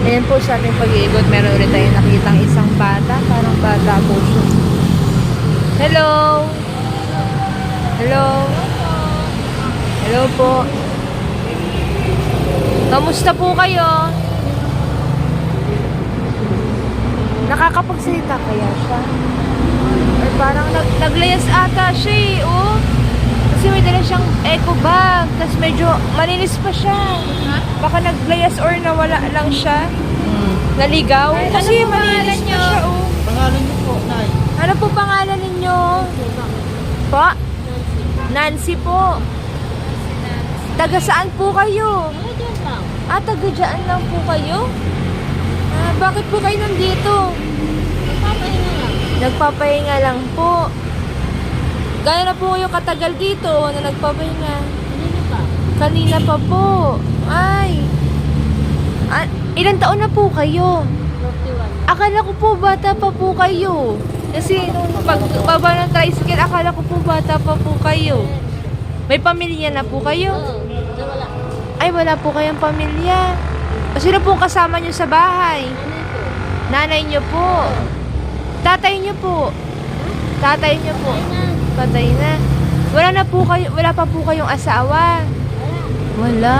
Ayan po sa ating pag-iikot, meron ulit tayong nakitang isang bata. Parang bata po siya. Hello! Hello! Hello po. Kamusta po kayo? Nakakapagsalita kaya siya? Or parang naglayas ata siya eh, oh. Kasi may dala siyang eco bag. Tapos medyo malinis pa siya. Baka naglayas or nawala lang siya. Naligaw. Ay, Kasi ano po malinis pangalan pa niyo? siya, oh. Pangalan niyo po, Nay. Ano po pangalan ninyo? Po? Nancy po. Taga saan po kayo? Ah, taga dyan lang po kayo? Ah, bakit po kayo nandito? Nagpapahinga lang po. Gano'n na po kayo katagal dito na nagpapahinga? Kanina pa po. Ay. Ah, ilang taon na po kayo? 41. Akala ko po bata pa po kayo. Kasi pag baba ng tricycle, akala ko po bata pa po kayo. May pamilya na po kayo? Oo, nawala. Ay, wala po kayong pamilya. O sino po kasama nyo sa bahay? Ano ito? Nanay nyo po. Tatay nyo po. Tatay nyo po. Ay na. Patay na. Wala pa po kayong asawa. Wala. Wala.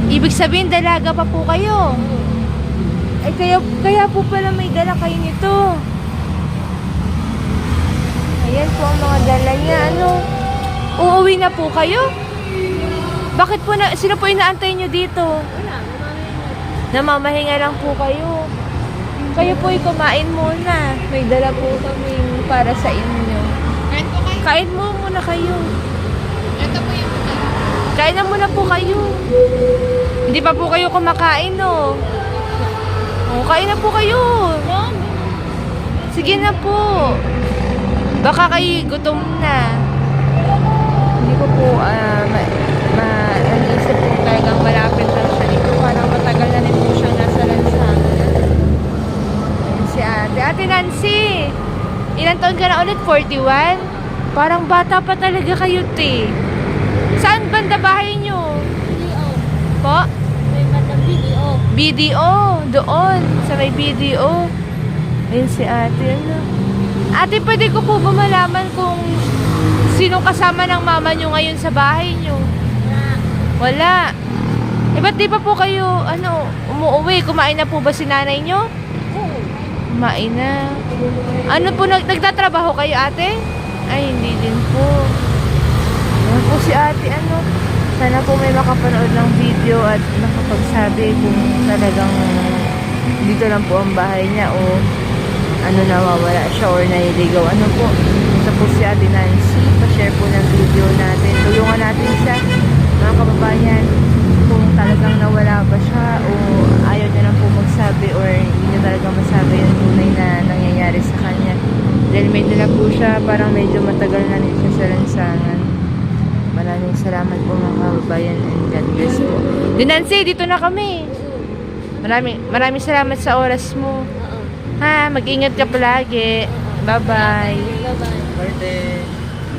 Ibig sabihin, dalaga pa po kayo. Ay, kaya po pala may dala kayo nito. Ayan po ang mga dala niya. Ano? Uuwi na po kayo? Bakit po sino po inaantay nyo dito? Wala. Namamahinga lang po kayo. Kayo po ay kumain muna. May dala po kami para sa inyo. Kain po kayo. Kain mo muna kayo. Ito po yung Kain na muna po kayo. Hindi pa po kayo kumakain, no? Oh, kain na po kayo. Sige na po. Baka kayo gutom na. Hindi ko po, naisip po talagang malapit lang siya dito. Parang matagal na rin po siya nasa lansangan. Ayan si ate. Ate Nancy, ilang taon ka na ulit? 41? Parang bata pa talaga kayo, te. Saan banda bahay nyo? BDO. Po? May bandang BDO. BDO. Doon. Sa may BDO. Ayun si ate. Ano? Ate, pwede ko po ba malaman kung sinong kasama ng mama nyo ngayon sa bahay nyo? Wala. Wala. Ba't di pa po kayo, umuwi? Kumain na po ba si nanay nyo? Oo. Kumain na. Ano po, nagtatrabaho kayo, ate? Ay, hindi din po. Ayan po si ate, sana po may makapanood ng video at nakapagsabi kung talagang dito lang po ang bahay niya o nawawala siya or naliligaw. Ito po si ate Nancy. Pa-share po ng video natin. Tulungan natin siya, mga kababayan, kung talagang nawala ba siya o ayaw niya lang po magsabi or hindi niya talaga masabi yung tunay na nangyayari sa kanya. Dahil may dala po siya, parang medyo matagal na rin siya sa lansangan. Maraming salamat po mga kababayan and God bless po. Nancy, dito na kami. Maraming salamat sa oras mo. Oo. Ha, mag-ingat ka palagi. Bye-bye. Bye-bye. Birthday.